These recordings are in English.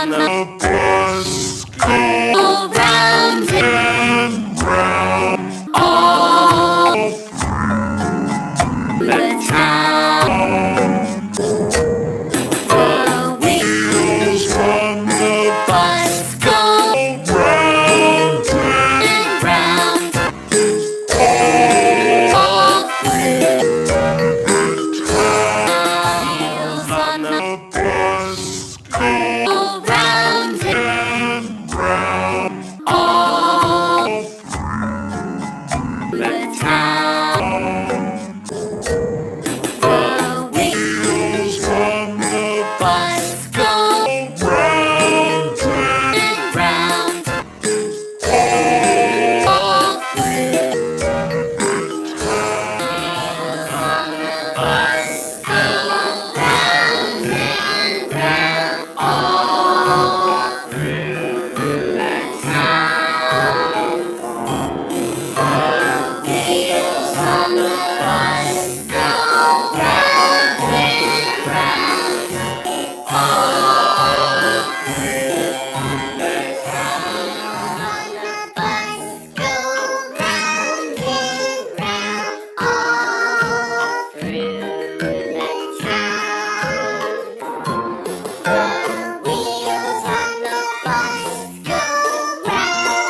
on the bus go round and round all through the town. The wheels on the bus go round and round all through the town. Wheels on the bus go round and round all through the town. The wheels on the bus go round and round all through the town. Bus go round and round all through the town. The wheels on the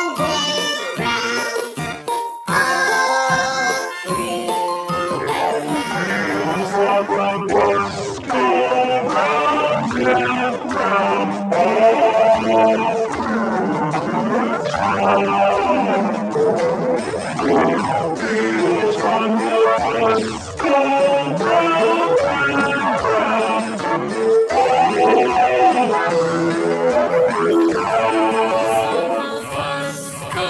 bus go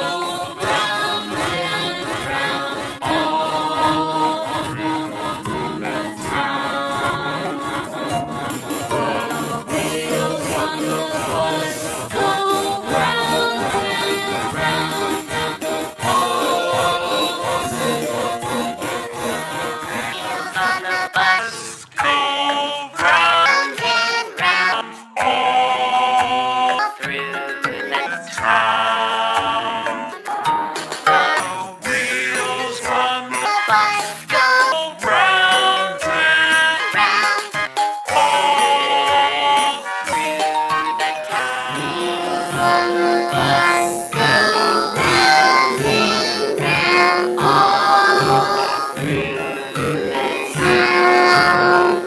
round and round all through the town. The bus go round and round all through the town. The wheels on the bus go round and round all through the town.